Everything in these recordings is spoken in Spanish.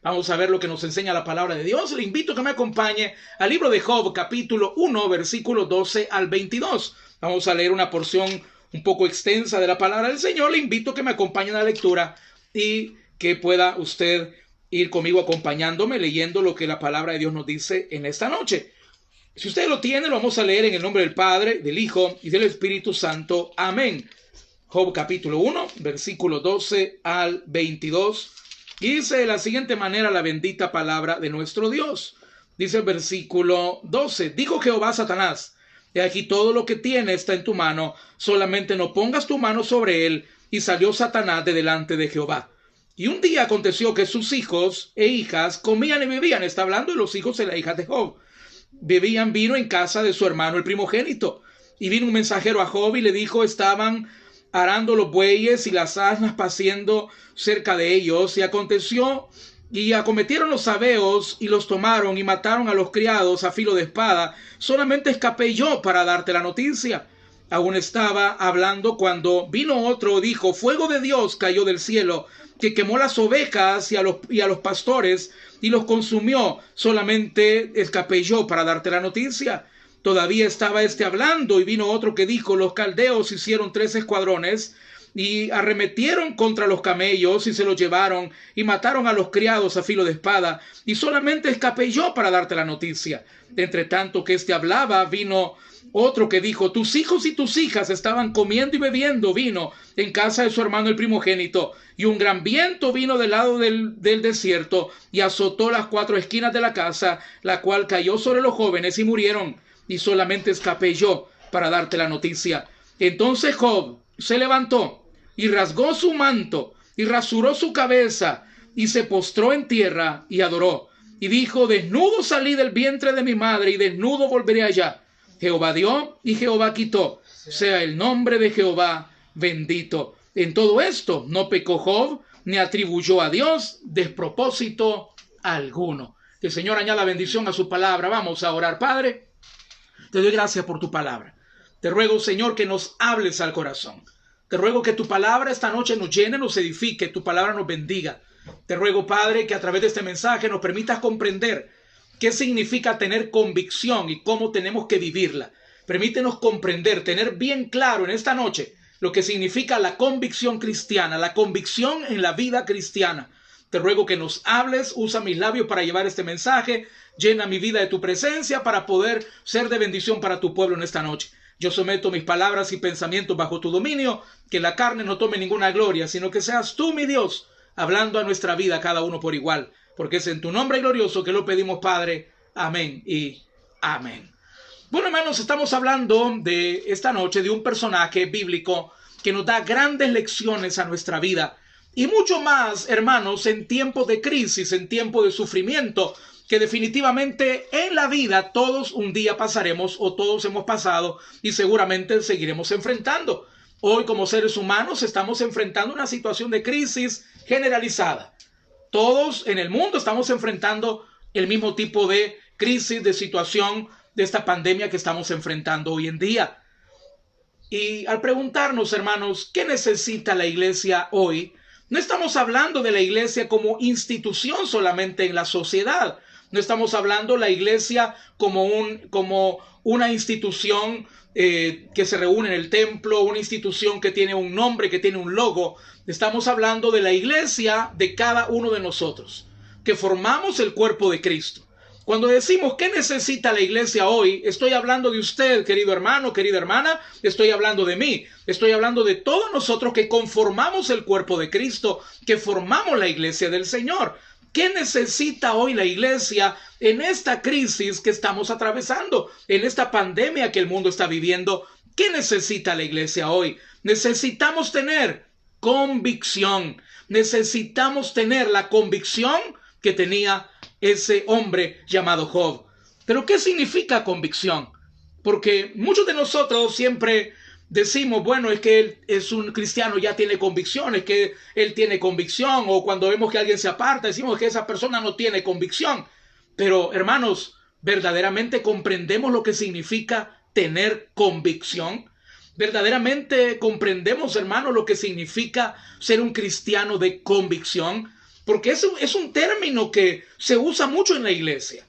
Vamos a ver lo que nos enseña la palabra de Dios. Le invito a que me acompañe al libro de Job, capítulo 1, versículos 12 al 22. Vamos a leer una porción un poco extensa de la palabra del Señor. Le invito a que me acompañe en la lectura y que pueda usted ir conmigo acompañándome leyendo lo que la palabra de Dios nos dice en esta noche. Si usted lo tiene, lo vamos a leer en el nombre del Padre, del Hijo y del Espíritu Santo. Amén. Job capítulo 1, versículo 12 al 22. Y dice de la siguiente manera la bendita palabra de nuestro Dios. Dice el versículo 12. Dijo Jehová a Satanás: he aquí todo lo que tiene está en tu mano, solamente no pongas tu mano sobre él. Y salió Satanás de delante de Jehová. Y un día aconteció que sus hijos e hijas comían y bebían. Está hablando de los hijos y las hijas de Job. Bebían vino en casa de su hermano el primogénito. Y vino un mensajero a Job y le dijo: estaban arando los bueyes y las asnas paciendo cerca de ellos. Y aconteció, y acometieron los sabeos y los tomaron y mataron a los criados a filo de espada. Solamente escapé yo para darte la noticia. Aún estaba hablando cuando vino otro, dijo: fuego de Dios cayó del cielo, que quemó las ovejas y a los pastores y los consumió. Solamente escapé yo para darte la noticia. Todavía estaba hablando, y vino otro que dijo: los caldeos hicieron 3 escuadrones y arremetieron contra los camellos y se los llevaron y mataron a los criados a filo de espada, y solamente escapé yo para darte la noticia. Entre tanto que hablaba, vino otro que dijo: tus hijos y tus hijas estaban comiendo y bebiendo vino en casa de su hermano el primogénito, y un gran viento vino del lado del desierto y azotó las 4 esquinas de la casa, la cual cayó sobre los jóvenes y murieron, y solamente escapé yo para darte la noticia. Entonces Job se levantó y rasgó su manto y rasuró su cabeza y se postró en tierra y adoró, y dijo: desnudo salí del vientre de mi madre y desnudo volveré allá. Jehová dio y Jehová quitó, sea el nombre de Jehová bendito. En todo esto no pecó Job, ni atribuyó a Dios despropósito alguno. Que el Señor añada bendición a su palabra. Vamos a orar. Padre, te doy gracias por tu palabra. Te ruego, Señor, que nos hables al corazón. Te ruego que tu palabra esta noche nos llene, nos edifique, tu palabra nos bendiga. Te ruego, Padre, que a través de este mensaje nos permitas comprender qué significa tener convicción y cómo tenemos que vivirla. Permítenos comprender, tener bien claro en esta noche lo que significa la convicción cristiana, la convicción en la vida cristiana. Te ruego que nos hables, usa mis labios para llevar este mensaje, llena mi vida de tu presencia para poder ser de bendición para tu pueblo en esta noche. Yo someto mis palabras y pensamientos bajo tu dominio, que la carne no tome ninguna gloria, sino que seas tú, mi Dios, hablando a nuestra vida cada uno por igual, porque es en tu nombre glorioso que lo pedimos, Padre. Amén y amén. Bueno, hermanos, estamos hablando de esta noche de un personaje bíblico que nos da grandes lecciones a nuestra vida, y mucho más, hermanos, en tiempos de crisis, en tiempos de sufrimiento, que definitivamente en la vida todos un día pasaremos, o todos hemos pasado, y seguramente seguiremos enfrentando. Hoy, como seres humanos, estamos enfrentando una situación de crisis generalizada. Todos en el mundo estamos enfrentando el mismo tipo de crisis, de situación, de esta pandemia que estamos enfrentando hoy en día. Y al preguntarnos, hermanos, ¿qué necesita la iglesia hoy? No estamos hablando de la iglesia como institución solamente en la sociedad. No estamos hablando de la iglesia como una institución que se reúne en el templo, una institución que tiene un nombre, que tiene un logo. Estamos hablando de la iglesia de cada uno de nosotros, que formamos el cuerpo de Cristo. Cuando decimos ¿qué necesita la iglesia hoy?, estoy hablando de usted, querido hermano, querida hermana, estoy hablando de mí, estoy hablando de todos nosotros que conformamos el cuerpo de Cristo, que formamos la iglesia del Señor. ¿Qué necesita hoy la iglesia en esta crisis que estamos atravesando, en esta pandemia que el mundo está viviendo? ¿Qué necesita la iglesia hoy? Necesitamos tener convicción. Necesitamos tener la convicción que tenía ese hombre llamado Job. Pero ¿qué significa convicción? Porque muchos de nosotros siempre decimos, bueno, es que él es un cristiano, ya tiene convicciones, que él tiene convicción, o cuando vemos que alguien se aparta, decimos que esa persona no tiene convicción. Pero, hermanos, ¿verdaderamente comprendemos lo que significa tener convicción? ¿Verdaderamente comprendemos, hermanos, lo que significa ser un cristiano de convicción? porque es un término que se usa mucho en la iglesia.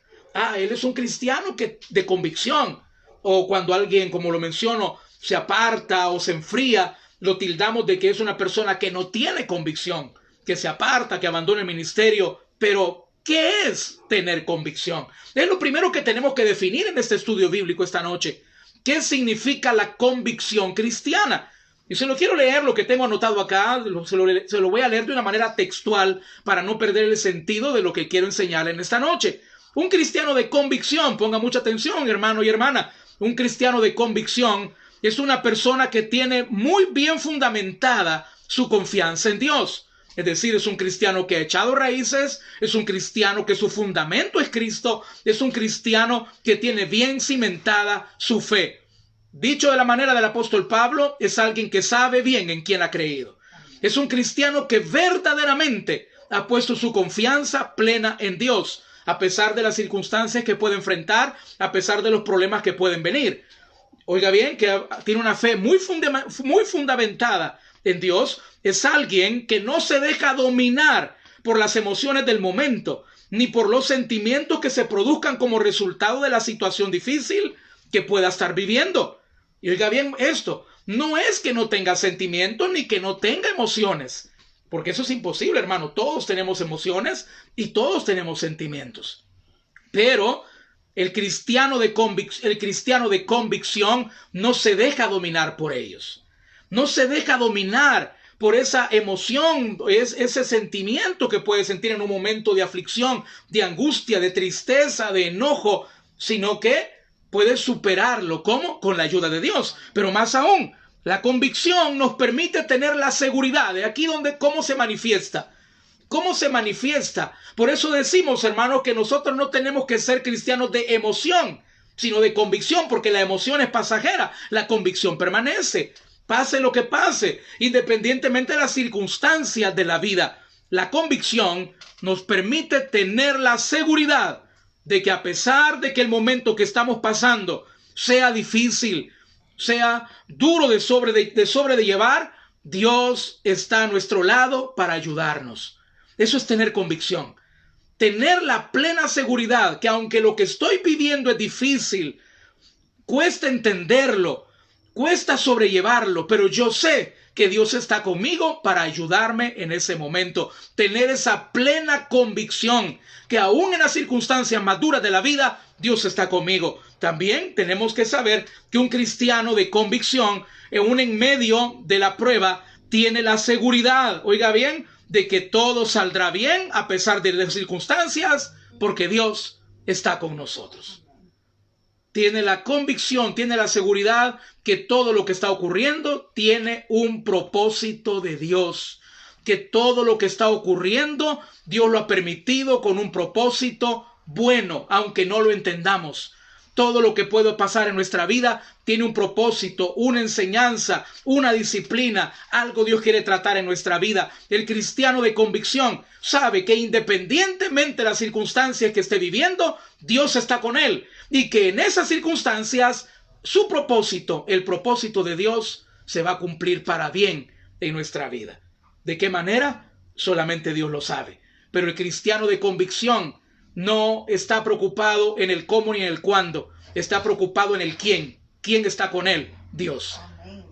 Él es un cristiano de convicción. O cuando alguien, como lo menciono, se aparta o se enfría, lo tildamos de que es una persona que no tiene convicción, que se aparta, que abandona el ministerio. Pero, ¿qué es tener convicción? Es lo primero que tenemos que definir en este estudio bíblico esta noche. ¿Qué significa la convicción cristiana? Y se lo quiero leer, lo que tengo anotado acá, se lo voy a leer de una manera textual para no perder el sentido de lo que quiero enseñar en esta noche. Un cristiano de convicción, ponga mucha atención, hermano y hermana, un cristiano de convicción es una persona que tiene muy bien fundamentada su confianza en Dios. Es decir, es un cristiano que ha echado raíces, es un cristiano que su fundamento es Cristo, es un cristiano que tiene bien cimentada su fe. Dicho de la manera del apóstol Pablo, es alguien que sabe bien en quién ha creído. Es un cristiano que verdaderamente ha puesto su confianza plena en Dios, a pesar de las circunstancias que puede enfrentar, a pesar de los problemas que pueden venir. Oiga bien, que tiene una fe muy fundamentada en Dios. Es alguien que no se deja dominar por las emociones del momento, ni por los sentimientos que se produzcan como resultado de la situación difícil que pueda estar viviendo. Y oiga bien esto, no es que no tenga sentimientos ni que no tenga emociones, porque eso es imposible, hermano. Todos tenemos emociones y todos tenemos sentimientos. Pero el cristiano de convicción no se deja dominar por ellos. No se deja dominar por esa emoción, ese sentimiento que puede sentir en un momento de aflicción, de angustia, de tristeza, de enojo, sino que puede superarlo. ¿Cómo? Con la ayuda de Dios. Pero más aún, la convicción nos permite tener la seguridad. De aquí cómo se manifiesta. ¿Cómo se manifiesta? Por eso decimos, hermanos, que nosotros no tenemos que ser cristianos de emoción, sino de convicción, porque la emoción es pasajera, la convicción permanece. Pase lo que pase, independientemente de las circunstancias de la vida. La convicción nos permite tener la seguridad de que a pesar de que el momento que estamos pasando sea difícil, sea duro de sobrellevar, Dios está a nuestro lado para ayudarnos. Eso es tener convicción. Tener la plena seguridad que aunque lo que estoy viviendo es difícil, cuesta entenderlo, cuesta sobrellevarlo, pero yo sé que Dios está conmigo para ayudarme en ese momento. Tener esa plena convicción que aún en las circunstancias más duras de la vida, Dios está conmigo. También tenemos que saber que un cristiano de convicción, aún en medio de la prueba, tiene la seguridad, oiga bien, de que todo saldrá bien a pesar de las circunstancias, porque Dios está con nosotros. Tiene la convicción, tiene la seguridad que todo lo que está ocurriendo tiene un propósito de Dios. Que todo lo que está ocurriendo, Dios lo ha permitido con un propósito bueno, aunque no lo entendamos. Todo lo que puede pasar en nuestra vida tiene un propósito, una enseñanza, una disciplina, algo Dios quiere tratar en nuestra vida. El cristiano de convicción sabe que independientemente de las circunstancias que esté viviendo, Dios está con él y que en esas circunstancias su propósito, el propósito de Dios, se va a cumplir para bien en nuestra vida. ¿De qué manera? Solamente Dios lo sabe. Pero el cristiano de convicción no está preocupado en el cómo ni en el cuándo. Está preocupado en el quién. ¿Quién está con él? Dios.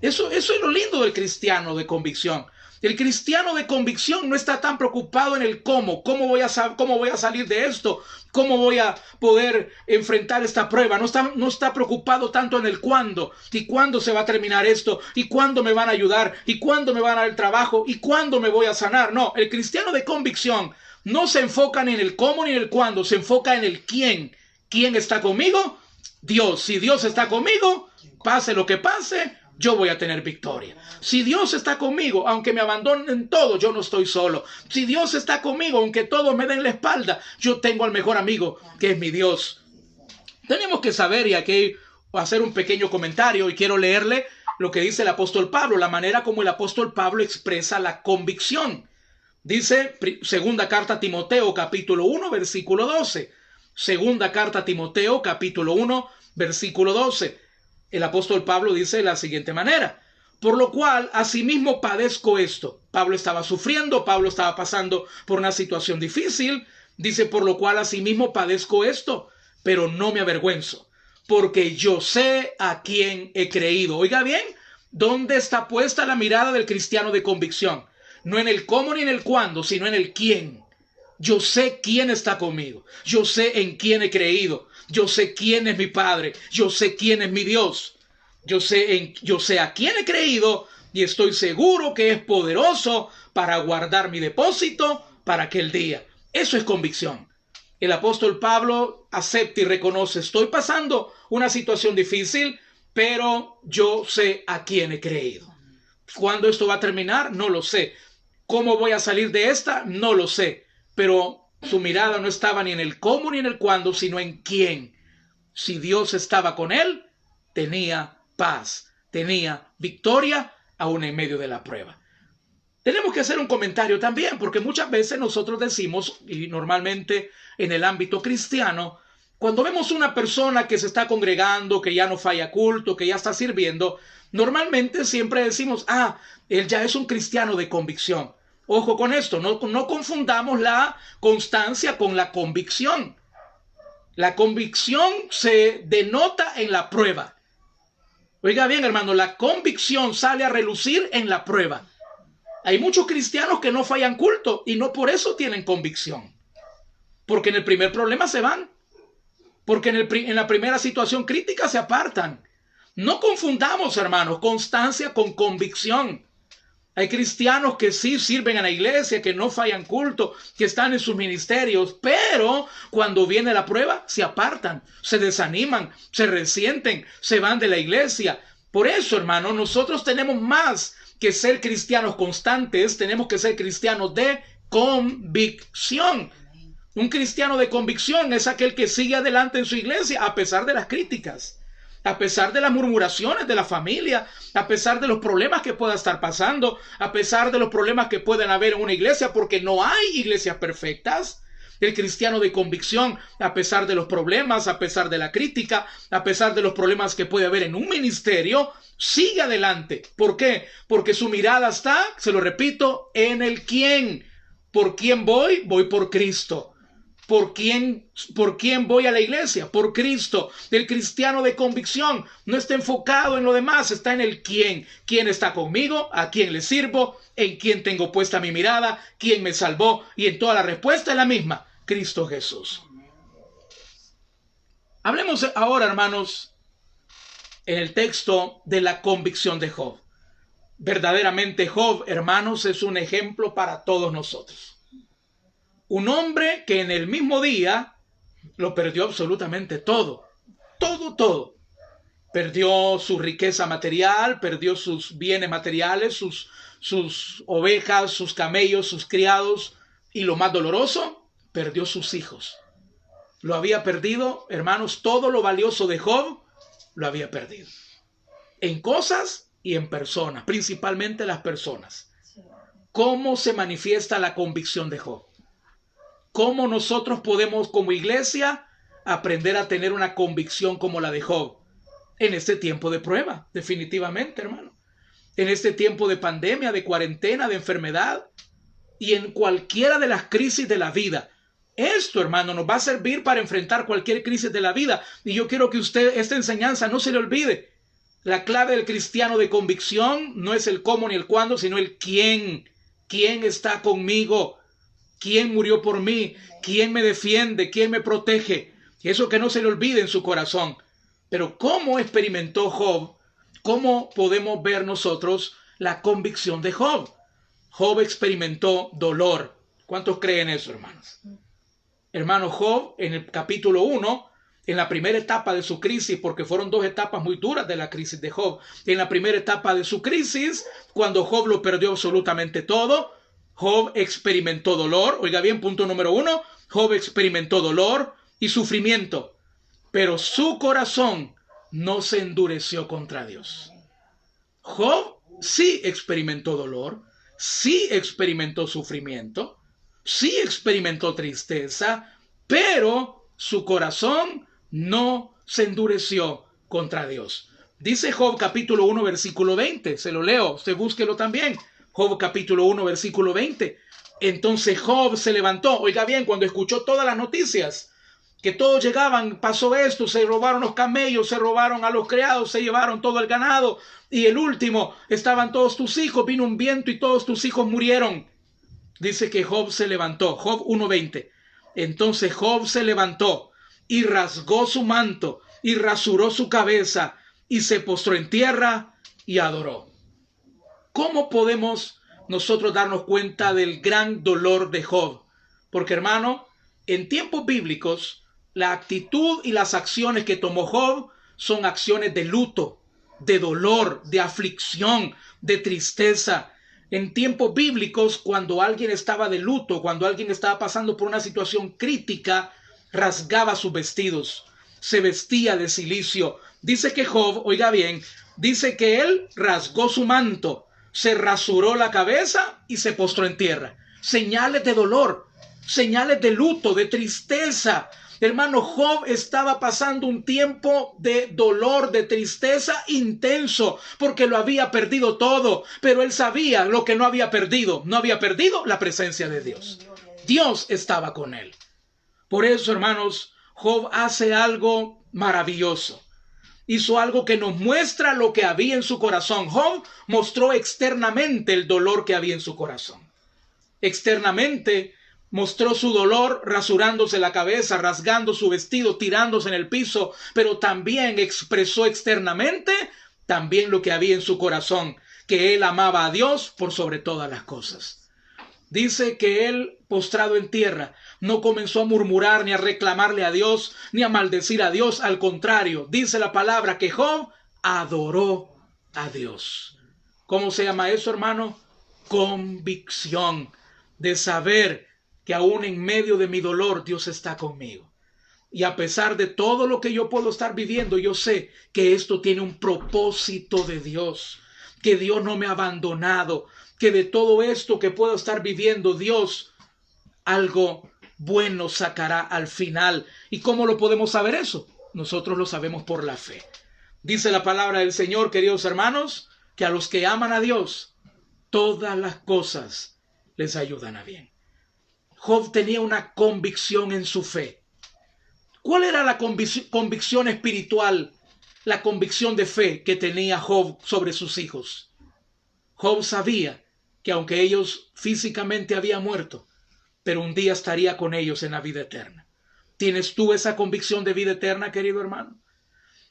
Eso es lo lindo del cristiano de convicción. El cristiano de convicción no está tan preocupado en el cómo. ¿Cómo voy a salir de esto? ¿Cómo voy a poder enfrentar esta prueba? No está preocupado tanto en el cuándo. ¿Y cuándo se va a terminar esto? ¿Y cuándo me van a ayudar? ¿Y cuándo me van a dar el trabajo? ¿Y cuándo me voy a sanar? No, el cristiano de convicción no se enfoca ni en el cómo ni en el cuándo, se enfoca en el quién. ¿Quién está conmigo? Dios. Si Dios está conmigo, pase lo que pase, yo voy a tener victoria. Si Dios está conmigo, aunque me abandonen todo, yo no estoy solo. Si Dios está conmigo, aunque todos me den la espalda, yo tengo al mejor amigo, que es mi Dios. Tenemos que saber, y aquí hacer un pequeño comentario, y quiero leerle lo que dice el apóstol Pablo, la manera como el apóstol Pablo expresa la convicción. Dice, segunda carta a Timoteo, capítulo 1, versículo 12. Segunda carta a Timoteo, capítulo 1, versículo 12. El apóstol Pablo dice de la siguiente manera: Por lo cual, asimismo padezco esto. Pablo estaba sufriendo, Pablo estaba pasando por una situación difícil. Dice, por lo cual asimismo padezco esto, pero no me avergüenzo, porque yo sé a quién he creído. Oiga bien, ¿dónde está puesta la mirada del cristiano de convicción? No en el cómo ni en el cuándo, sino en el quién. Yo sé quién está conmigo. Yo sé en quién he creído. Yo sé quién es mi Padre. Yo sé quién es mi Dios. Yo sé a quién he creído y estoy seguro que es poderoso para guardar mi depósito para aquel día. Eso es convicción. El apóstol Pablo acepta y reconoce, estoy pasando una situación difícil, pero yo sé a quién he creído. ¿Cuándo esto va a terminar? No lo sé. ¿Cómo voy a salir de esta? No lo sé. Pero su mirada no estaba ni en el cómo ni en el cuándo, sino en quién. Si Dios estaba con él, tenía paz, tenía victoria aún en medio de la prueba. Tenemos que hacer un comentario también, porque muchas veces nosotros decimos, y normalmente en el ámbito cristiano, cuando vemos una persona que se está congregando, que ya no falla culto, que ya está sirviendo, normalmente siempre decimos, él ya es un cristiano de convicción. Ojo con esto, no confundamos la constancia con la convicción. La convicción se denota en la prueba. Oiga bien, hermano, la convicción sale a relucir en la prueba. Hay muchos cristianos que no fallan culto y no por eso tienen convicción. Porque en el primer problema se van. Porque en la primera situación crítica se apartan. No confundamos, hermanos, constancia con convicción. Hay cristianos que sí sirven a la iglesia, que no fallan culto, que están en sus ministerios, pero cuando viene la prueba se apartan, se desaniman, se resienten, se van de la iglesia. Por eso, hermano, nosotros tenemos más que ser cristianos constantes, tenemos que ser cristianos de convicción. Un cristiano de convicción es aquel que sigue adelante en su iglesia a pesar de las críticas, a pesar de las murmuraciones de la familia, a pesar de los problemas que pueda estar pasando, a pesar de los problemas que pueden haber en una iglesia, porque no hay iglesias perfectas. El cristiano de convicción, a pesar de los problemas, a pesar de la crítica, a pesar de los problemas que puede haber en un ministerio, sigue adelante. ¿Por qué? Porque su mirada está, se lo repito, en el quién. ¿Por quién voy? Voy por Cristo. ¿Por quién voy a la iglesia? Por Cristo. El cristiano de convicción no está enfocado en lo demás, está en el quién. ¿Quién está conmigo? ¿A quién le sirvo? ¿En quién tengo puesta mi mirada? ¿Quién me salvó? Y en toda la respuesta es la misma: Cristo Jesús. Hablemos ahora, hermanos, en el texto de la convicción de Job. Verdaderamente Job, hermanos, es un ejemplo para todos nosotros. Un hombre que en el mismo día lo perdió absolutamente todo. Todo. Perdió su riqueza material, perdió sus bienes materiales, sus ovejas, sus camellos, sus criados. Y lo más doloroso, perdió sus hijos. Lo había perdido, hermanos, todo lo valioso de Job lo había perdido. En cosas y en personas, principalmente las personas. ¿Cómo se manifiesta la convicción de Job? ¿Cómo nosotros podemos como iglesia aprender a tener una convicción como la de Job? En este tiempo de prueba, definitivamente, hermano. En este tiempo de pandemia, de cuarentena, de enfermedad y en cualquiera de las crisis de la vida. Esto, hermano, nos va a servir para enfrentar cualquier crisis de la vida. Y yo quiero que usted, esta enseñanza no se le olvide. La clave del cristiano de convicción no es el cómo ni el cuándo, sino el quién. ¿Quién está conmigo? ¿Quién murió por mí? ¿Quién me defiende? ¿Quién me protege? Y eso que no se le olvide en su corazón. Pero ¿cómo experimentó Job? ¿Cómo podemos ver nosotros la convicción de Job? Job experimentó dolor. ¿Cuántos creen eso, hermanos? Hermano, Job, en el capítulo 1, en la primera etapa de su crisis, porque fueron dos etapas muy duras de la crisis de Job. En la primera etapa de su crisis, cuando Job lo perdió absolutamente todo, Job experimentó dolor. Oiga bien, punto número 1. Job experimentó dolor y sufrimiento, pero su corazón no se endureció contra Dios. Job sí experimentó dolor, sí experimentó sufrimiento, sí experimentó tristeza, pero su corazón no se endureció contra Dios. Dice Job capítulo 1 versículo 20. Se lo leo, usted búsquelo también. Job capítulo 1 versículo 20. Entonces Job se levantó. Oiga bien, cuando escuchó todas las noticias, que todos llegaban, pasó esto, se robaron los camellos, se robaron a los criados, se llevaron todo el ganado. Y el último, estaban todos tus hijos, vino un viento y todos tus hijos murieron. Dice que Job se levantó. Job 1:20. Entonces Job se levantó y rasgó su manto y rasuró su cabeza y se postró en tierra y adoró. ¿Cómo podemos nosotros darnos cuenta del gran dolor de Job? Porque, hermano, en tiempos bíblicos, la actitud y las acciones que tomó Job son acciones de luto, de dolor, de aflicción, de tristeza. En tiempos bíblicos, cuando alguien estaba de luto, cuando alguien estaba pasando por una situación crítica, rasgaba sus vestidos, se vestía de cilicio. Dice que Job, oiga bien, dice que él rasgó su manto, se rasuró la cabeza y se postró en tierra. Señales de dolor, señales de luto, de tristeza. Hermano, Job estaba pasando un tiempo de dolor, de tristeza intenso, porque lo había perdido todo, pero él sabía lo que no había perdido. No había perdido la presencia de Dios. Dios estaba con él. Por eso, hermanos, Job hace algo maravilloso. Hizo algo que nos muestra lo que había en su corazón. Job mostró externamente el dolor que había en su corazón. Externamente mostró su dolor rasurándose la cabeza, rasgando su vestido, tirándose en el piso, pero también expresó externamente también lo que había en su corazón, que él amaba a Dios por sobre todas las cosas. Dice que él, postrado en tierra, no comenzó a murmurar ni a reclamarle a Dios, ni a maldecir a Dios. Al contrario, dice la palabra que Job adoró a Dios. ¿Cómo se llama eso, hermano? Convicción de saber que aún en medio de mi dolor Dios está conmigo. Y a pesar de todo lo que yo puedo estar viviendo, yo sé que esto tiene un propósito de Dios, que Dios no me ha abandonado, que de todo esto que puedo estar viviendo, Dios algo bueno sacará al final. ¿Y cómo lo podemos saber eso? Nosotros lo sabemos por la fe. Dice la palabra del Señor, queridos hermanos, que a los que aman a Dios, todas las cosas les ayudan a bien. Job tenía una convicción en su fe. ¿Cuál era la convicción espiritual, la convicción de fe que tenía Job sobre sus hijos? Job sabía que aunque ellos físicamente habían muerto, pero un día estaría con ellos en la vida eterna. ¿Tienes tú esa convicción de vida eterna, querido hermano?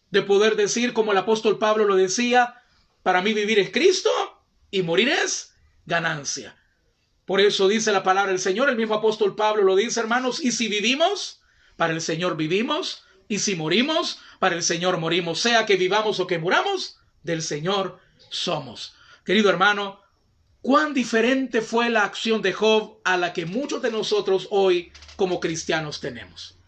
De poder decir, como el apóstol Pablo lo decía, para mí vivir es Cristo y morir es ganancia. Por eso dice la palabra del Señor, el mismo apóstol Pablo lo dice, hermanos, y si vivimos, para el Señor vivimos, y si morimos, para el Señor morimos. Sea que vivamos o que muramos, del Señor somos. Querido hermano, ¿cuán diferente fue la acción de Job a la que muchos de nosotros hoy como cristianos tenemos?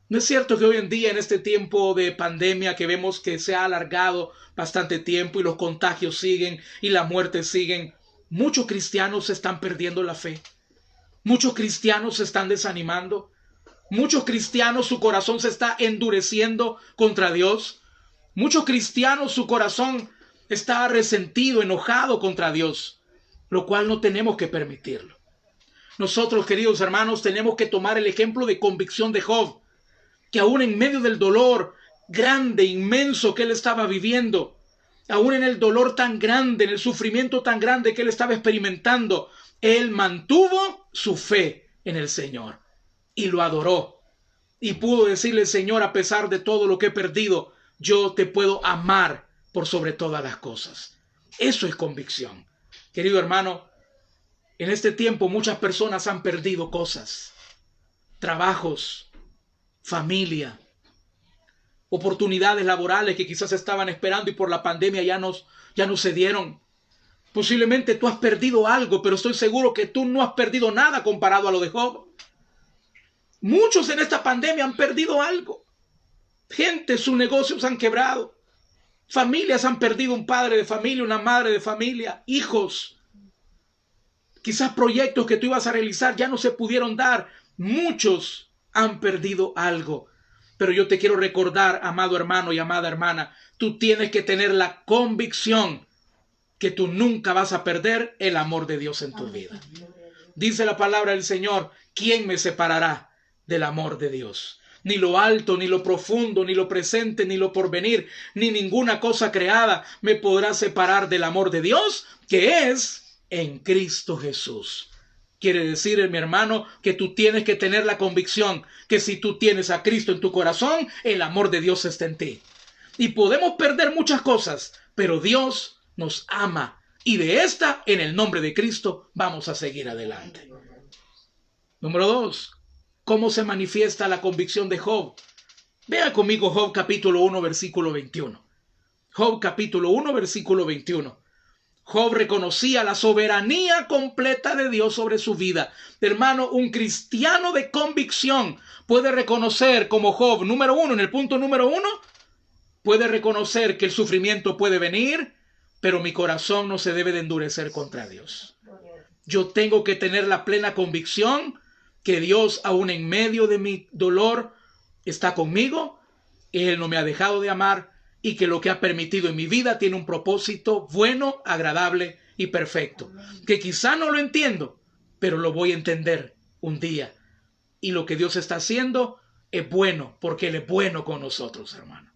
¿No es cierto que hoy en día, en este tiempo de pandemia, que vemos que se ha alargado bastante tiempo y los contagios siguen y las muertes siguen, muchos cristianos están perdiendo la fe? Muchos cristianos se están desanimando. Muchos cristianos, su corazón se está endureciendo contra Dios. Muchos cristianos, su corazón está resentido, enojado contra Dios, lo cual no tenemos que permitirlo. Nosotros, queridos hermanos, tenemos que tomar el ejemplo de convicción de Job, que aún en medio del dolor grande, inmenso que él estaba viviendo, aún en el dolor tan grande, en el sufrimiento tan grande que él estaba experimentando, él mantuvo su fe en el Señor y lo adoró. Y pudo decirle, Señor, a pesar de todo lo que he perdido, yo te puedo amar por sobre todas las cosas. Eso es convicción. Querido hermano, en este tiempo muchas personas han perdido cosas, trabajos, familia, oportunidades laborales que quizás estaban esperando y por la pandemia ya no se dieron. Posiblemente tú has perdido algo, pero estoy seguro que tú no has perdido nada comparado a lo de Job. Muchos en esta pandemia han perdido algo. Gente, sus negocios han quebrado. Familias han perdido un padre de familia, una madre de familia, hijos. Quizás proyectos que tú ibas a realizar ya no se pudieron dar. Muchos han perdido algo. Pero yo te quiero recordar, amado hermano y amada hermana, tú tienes que tener la convicción que tú nunca vas a perder el amor de Dios en tu vida. Dice la palabra del Señor, ¿quién me separará del amor de Dios? Ni lo alto, ni lo profundo, ni lo presente, ni lo porvenir, ni ninguna cosa creada me podrá separar del amor de Dios, que es en Cristo Jesús. Quiere decir, mi hermano, que tú tienes que tener la convicción que si tú tienes a Cristo en tu corazón, el amor de Dios está en ti. Y podemos perder muchas cosas, pero Dios nos ama. Y de esta, en el nombre de Cristo, vamos a seguir adelante. Número 2. ¿Cómo se manifiesta la convicción de Job? Vea conmigo Job capítulo 1, versículo 21. Job capítulo 1, versículo 21. Job reconocía la soberanía completa de Dios sobre su vida. Hermano, un cristiano de convicción puede reconocer como Job, número 1, en el punto número 1, puede reconocer que el sufrimiento puede venir, pero mi corazón no se debe de endurecer contra Dios. Yo tengo que tener la plena convicción que Dios, aún en medio de mi dolor, está conmigo. Él no me ha dejado de amar y que lo que ha permitido en mi vida tiene un propósito bueno, agradable y perfecto. Que quizá no lo entiendo, pero lo voy a entender un día. Y lo que Dios está haciendo es bueno, porque Él es bueno con nosotros, hermano.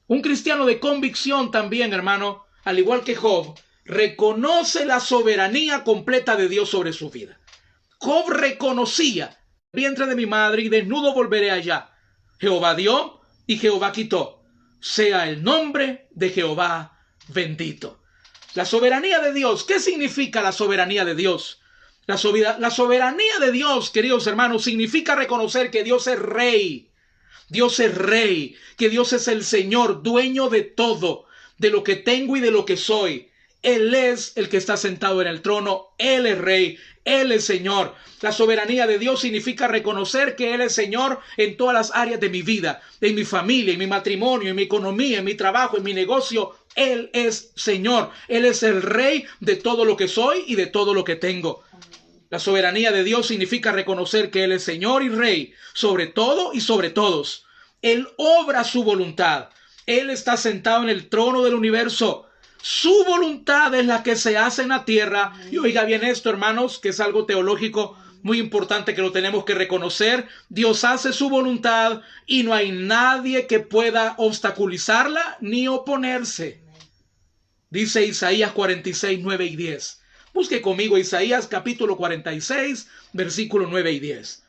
Un cristiano de convicción también, hermano, al igual que Job, reconoce la soberanía completa de Dios sobre su vida. Job reconocía, vientre de mi madre y desnudo volveré allá. Jehová dio y Jehová quitó. Sea el nombre de Jehová bendito. La soberanía de Dios. ¿Qué significa la soberanía de Dios? La soberanía de Dios, queridos hermanos, significa reconocer que Dios es rey. Dios es rey, que Dios es el Señor, dueño de todo, de lo que tengo y de lo que soy. Él es el que está sentado en el trono. Él es rey. Él es Señor. La soberanía de Dios significa reconocer que Él es Señor en todas las áreas de mi vida, en mi familia, en mi matrimonio, en mi economía, en mi trabajo, en mi negocio. Él es Señor. Él es el Rey de todo lo que soy y de todo lo que tengo. La soberanía de Dios significa reconocer que Él es Señor y Rey sobre todo y sobre todos. Él obra su voluntad. Él está sentado en el trono del universo. Su voluntad es la que se hace en la tierra. Y oiga bien esto, hermanos, que es algo teológico muy importante que lo tenemos que reconocer. Dios hace su voluntad y no hay nadie que pueda obstaculizarla ni oponerse. Dice Isaías 46, 9 y 10. Busque conmigo Isaías capítulo 46, versículos 9 y 10.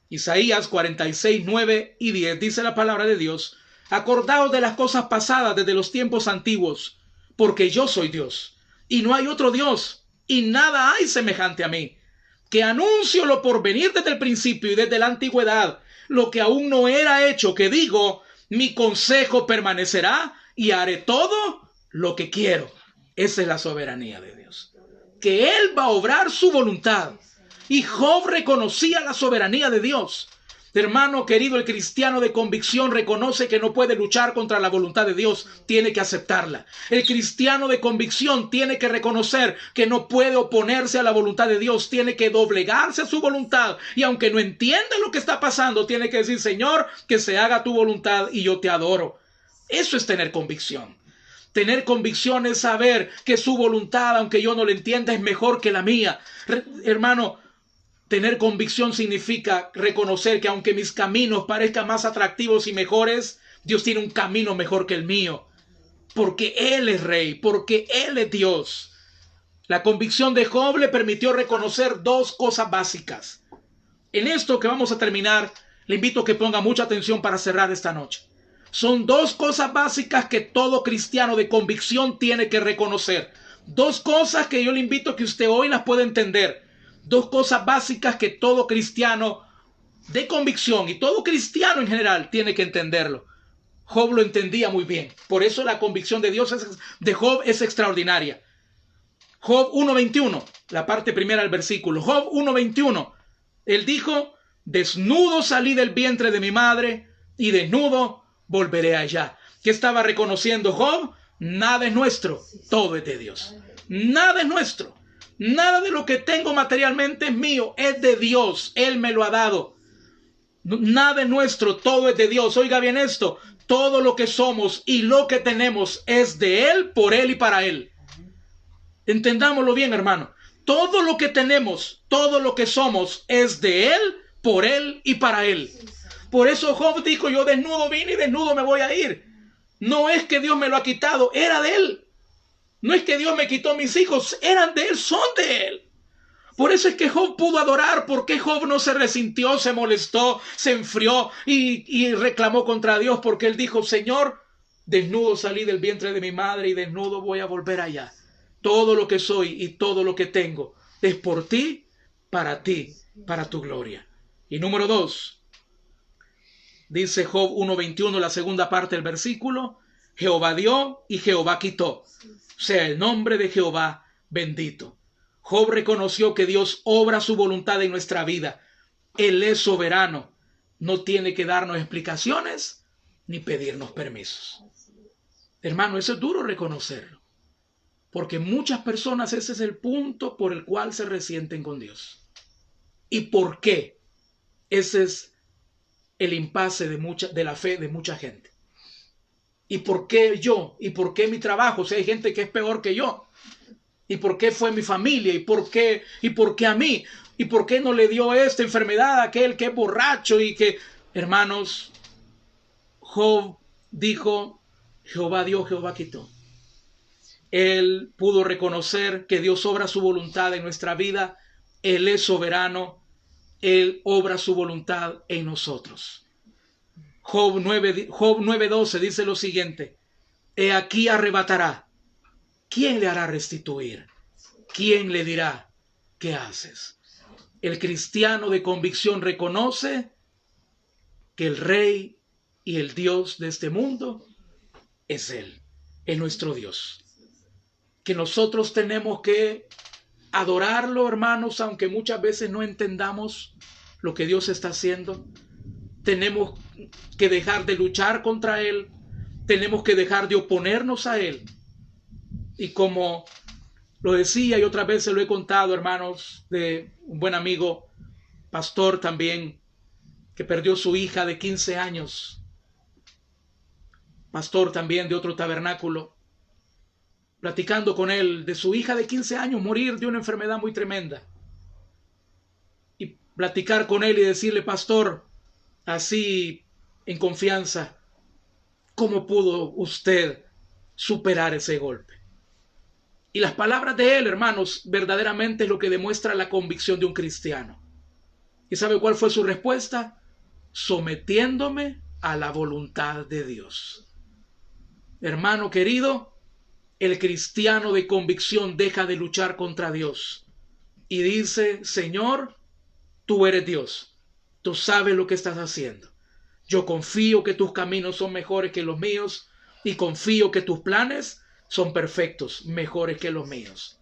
Isaías 46, 9 y 10. Dice la palabra de Dios: acordaos de las cosas pasadas desde los tiempos antiguos, porque yo soy Dios, y no hay otro Dios, y nada hay semejante a mí, que anuncio lo por venir desde el principio y desde la antigüedad, lo que aún no era hecho, que digo, mi consejo permanecerá, y haré todo lo que quiero. Esa es la soberanía de Dios, que Él va a obrar su voluntad. Y Job reconocía la soberanía de Dios. Hermano querido, el cristiano de convicción reconoce que no puede luchar contra la voluntad de Dios, tiene que aceptarla. El cristiano de convicción tiene que reconocer que no puede oponerse a la voluntad de Dios, tiene que doblegarse a su voluntad, y aunque no entienda lo que está pasando, tiene que decir: Señor, que se haga tu voluntad y yo te adoro. Eso es tener convicción. Tener convicción es saber que su voluntad, aunque yo no la entienda, es mejor que la mía. Hermano, tener convicción significa reconocer que aunque mis caminos parezcan más atractivos y mejores, Dios tiene un camino mejor que el mío. Porque Él es Rey, porque Él es Dios. La convicción de Job le permitió reconocer dos cosas básicas. En esto que vamos a terminar, le invito a que ponga mucha atención para cerrar esta noche. Son dos cosas básicas que todo cristiano de convicción tiene que reconocer. Dos cosas que yo le invito a que usted hoy las pueda entender. Dos cosas básicas que todo cristiano de convicción y todo cristiano en general tiene que entenderlo. Job lo entendía muy bien. Por eso la convicción de Dios de Job es extraordinaria. Job 1:21, la parte primera del versículo. Job 1:21. Él dijo: desnudo salí del vientre de mi madre y desnudo volveré allá. ¿Qué estaba reconociendo Job? Nada es nuestro, todo es de Dios. Nada es nuestro. Nada de lo que tengo materialmente es mío, es de Dios. Él me lo ha dado. Nada es nuestro, todo es de Dios. Oiga bien esto, todo lo que somos y lo que tenemos es de Él, por Él y para Él. Entendámoslo bien, hermano. Todo lo que tenemos, todo lo que somos es de Él, por Él y para Él. Por eso Job dijo, yo desnudo vine y desnudo me voy a ir. No es que Dios me lo ha quitado, era de Él. No es que Dios me quitó mis hijos, eran de Él, son de Él. Por eso es que Job pudo adorar, porque Job no se resintió, se molestó, se enfrió y reclamó contra Dios, porque él dijo, Señor, desnudo salí del vientre de mi madre y desnudo voy a volver allá. Todo lo que soy y todo lo que tengo es por ti, para tu gloria. Y número 2, dice Job 1:21, la segunda parte del versículo, Jehová dio y Jehová quitó. Sea el nombre de Jehová bendito. Job reconoció que Dios obra su voluntad en nuestra vida. Él es soberano. No tiene que darnos explicaciones ni pedirnos permisos. Hermano, eso es duro reconocerlo. Porque muchas personas ese es el punto por el cual se resienten con Dios. ¿Y por qué? Ese es el impasse de la fe de mucha gente. ¿Y por qué yo? ¿Y por qué mi trabajo? Si hay gente que es peor que yo. ¿Y por qué fue mi familia? ¿Y por qué a mí? ¿Y por qué no le dio esta enfermedad a aquel que es borracho? Y que, hermanos, Job dijo, Jehová dio, Jehová quitó. Él pudo reconocer que Dios obra su voluntad en nuestra vida. Él es soberano. Él obra su voluntad en nosotros. Job 9:12 dice lo siguiente. He aquí arrebatará. ¿Quién le hará restituir? ¿Quién le dirá qué haces? El cristiano de convicción reconoce que el Rey y el Dios de este mundo es Él, es nuestro Dios. Que nosotros tenemos que adorarlo, hermanos, aunque muchas veces no entendamos lo que Dios está haciendo. Tenemos que dejar de luchar contra Él. Tenemos que dejar de oponernos a Él. Y como lo decía y otras veces lo he contado, hermanos, de un buen amigo, pastor también, que perdió su hija de 15 años. Pastor también de otro tabernáculo. Platicando con él de su hija de 15 años morir de una enfermedad muy tremenda. Y platicar con él y decirle, pastor, así en confianza, ¿cómo pudo usted superar ese golpe? Y las palabras de él, hermanos, verdaderamente es lo que demuestra la convicción de un cristiano. ¿Y sabe cuál fue su respuesta? Sometiéndome a la voluntad de Dios. Hermano querido, el cristiano de convicción deja de luchar contra Dios y dice, Señor, tú eres Dios. Tú sabes lo que estás haciendo. Yo confío que tus caminos son mejores que los míos y confío que tus planes son perfectos, mejores que los míos.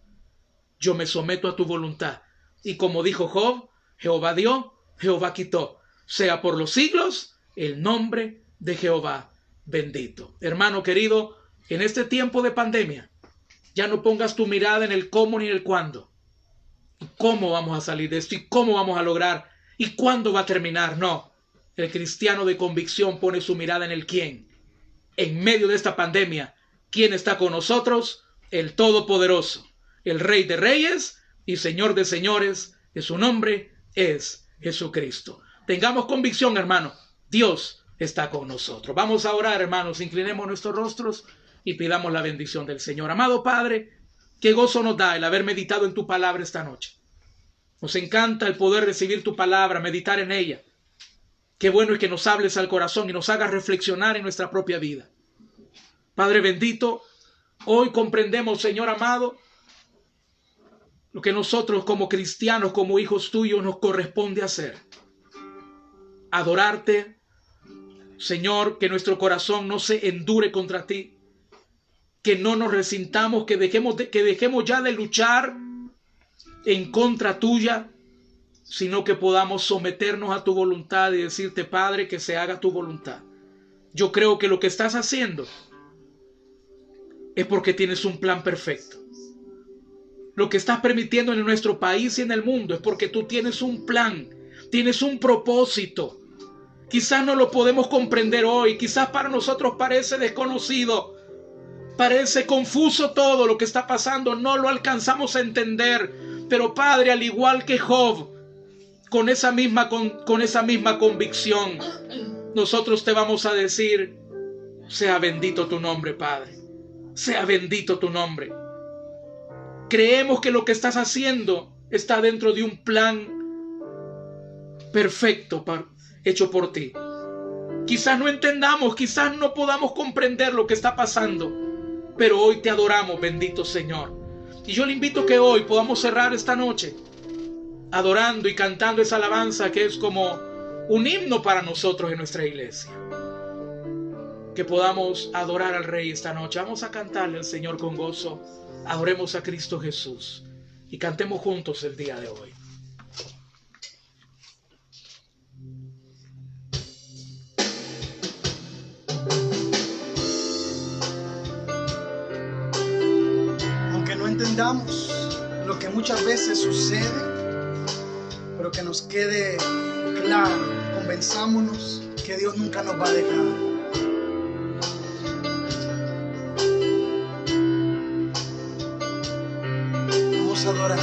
Yo me someto a tu voluntad. Y como dijo Job, Jehová dio, Jehová quitó. Sea por los siglos el nombre de Jehová bendito. Hermano querido, en este tiempo de pandemia, ya no pongas tu mirada en el cómo ni el cuándo. ¿Cómo vamos a salir de esto? ¿Y cómo vamos a lograr? ¿Y cuándo va a terminar? No. El cristiano de convicción pone su mirada en el quién. En medio de esta pandemia, ¿quién está con nosotros? El Todopoderoso, el Rey de Reyes y Señor de Señores, que su nombre es Jesucristo. Tengamos convicción, hermano. Dios está con nosotros. Vamos a orar, hermanos. Inclinemos nuestros rostros y pidamos la bendición del Señor. Amado Padre, qué gozo nos da el haber meditado en tu palabra esta noche. Nos encanta el poder recibir tu palabra, meditar en ella. Qué bueno es que nos hables al corazón y nos hagas reflexionar en nuestra propia vida. Padre bendito, hoy comprendemos, Señor amado, lo que nosotros como cristianos, como hijos tuyos, nos corresponde hacer. Adorarte, Señor, que nuestro corazón no se endure contra ti, que no nos resintamos, que dejemos ya de luchar en contra tuya, sino que podamos someternos a tu voluntad y decirte, Padre, que se haga tu voluntad. Yo creo que lo que estás haciendo es porque tienes un plan perfecto. Lo que estás permitiendo en nuestro país y en el mundo es porque tú tienes un plan, tienes un propósito. Quizás no lo podemos comprender hoy, quizás para nosotros parece desconocido, parece confuso todo lo que está pasando, no lo alcanzamos a entender. Pero Padre, al igual que Job, con esa misma convicción, nosotros te vamos a decir: sea bendito tu nombre, Padre, sea bendito tu nombre. Creemos que lo que estás haciendo está dentro de un plan perfecto hecho por ti. Quizás no entendamos, quizás no podamos comprender lo que está pasando, pero hoy te adoramos, bendito Señor. Y yo le invito a que hoy podamos cerrar esta noche adorando y cantando esa alabanza que es como un himno para nosotros en nuestra iglesia. Que podamos adorar al Rey esta noche. Vamos a cantarle al Señor con gozo. Adoremos a Cristo Jesús y cantemos juntos el día de hoy. Aunque no entendamos lo que muchas veces sucede, pero que nos quede claro, convenzámonos que Dios nunca nos va a dejar. Vamos a adorar.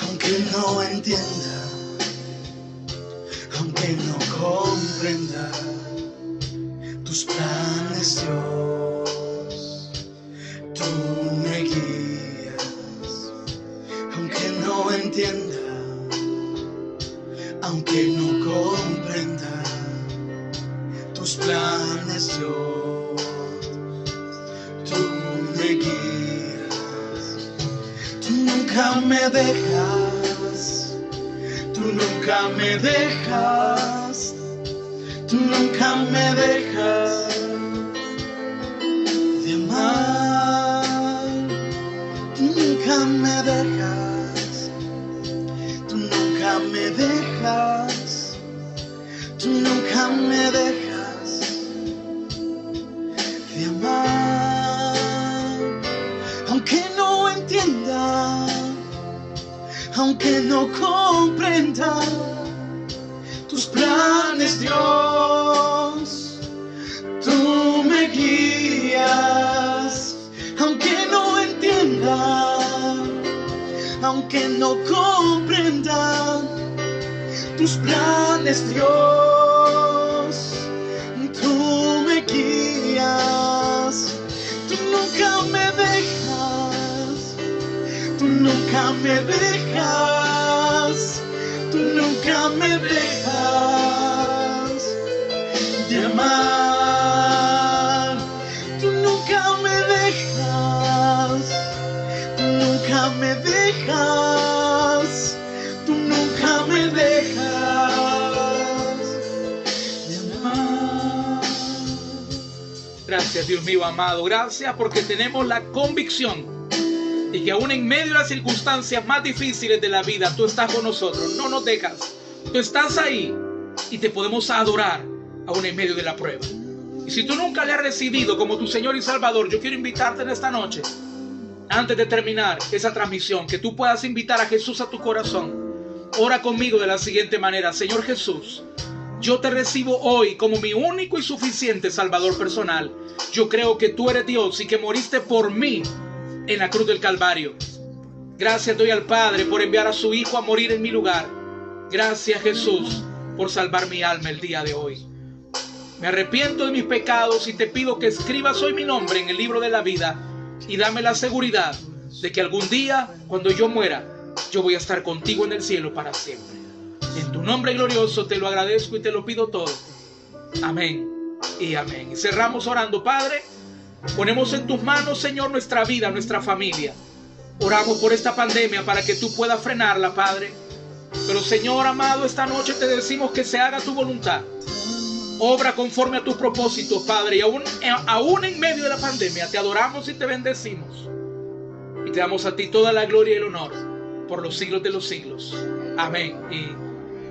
Aunque no entienda, aunque no comprenda tus planes, Dios, tú me guías. Aunque no entienda, aunque no comprenda tus planes, Dios, tú me guías. Tú nunca me dejas, tú nunca me dejas, tú nunca me dejas de amar. Tú nunca me dejas, tú nunca me dejas, tú nunca me dejas de amar. Aunque no entienda, aunque no comprenda tus planes, Dios, tú me guías. Aunque no entienda, aunque no comprenda tus planes, Dios, tú me guías. Tú nunca me dejas, tú nunca me dejas, tú nunca me dejas de amar. Tú nunca me dejas, tú nunca me dejas, tú nunca me dejas de amar. Gracias, Dios mío amado. Gracias porque tenemos la convicción y que aún en medio de las circunstancias más difíciles de la vida, tú estás con nosotros, no nos dejas. Tú estás ahí y te podemos adorar aún en medio de la prueba. Y si tú nunca le has recibido como tu Señor y Salvador, yo quiero invitarte en esta noche, antes de terminar esa transmisión, que tú puedas invitar a Jesús a tu corazón. Ora conmigo de la siguiente manera: Señor Jesús, yo te recibo hoy como mi único y suficiente Salvador personal. Yo creo que tú eres Dios y que moriste por mí en la cruz del Calvario. Gracias doy al Padre por enviar a su Hijo a morir en mi lugar. Gracias, Jesús, por salvar mi alma el día de hoy. Me arrepiento de mis pecados y te pido que escribas hoy mi nombre en el libro de la vida y dame la seguridad de que algún día, cuando yo muera, yo voy a estar contigo en el cielo para siempre. En tu nombre glorioso te lo agradezco y te lo pido todo. Amén y amén. Y cerramos orando. Padre, ponemos en tus manos, Señor, nuestra vida, nuestra familia. Oramos por esta pandemia para que tú puedas frenarla, Padre. Pero, Señor amado, esta noche te decimos que se haga tu voluntad. Obra conforme a tus propósitos, Padre. Y aún en medio de la pandemia te adoramos y te bendecimos. Y te damos a ti toda la gloria y el honor por los siglos de los siglos. Amén y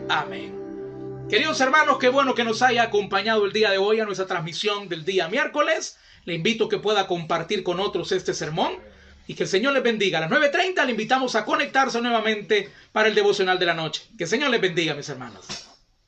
amén. Queridos hermanos, qué bueno que nos haya acompañado el día de hoy a nuestra transmisión del día miércoles. Le invito a que pueda compartir con otros este sermón. y que el Señor les bendiga. A las 9:30 le invitamos a conectarse nuevamente para el devocional de la noche. Que el Señor les bendiga, mis hermanos.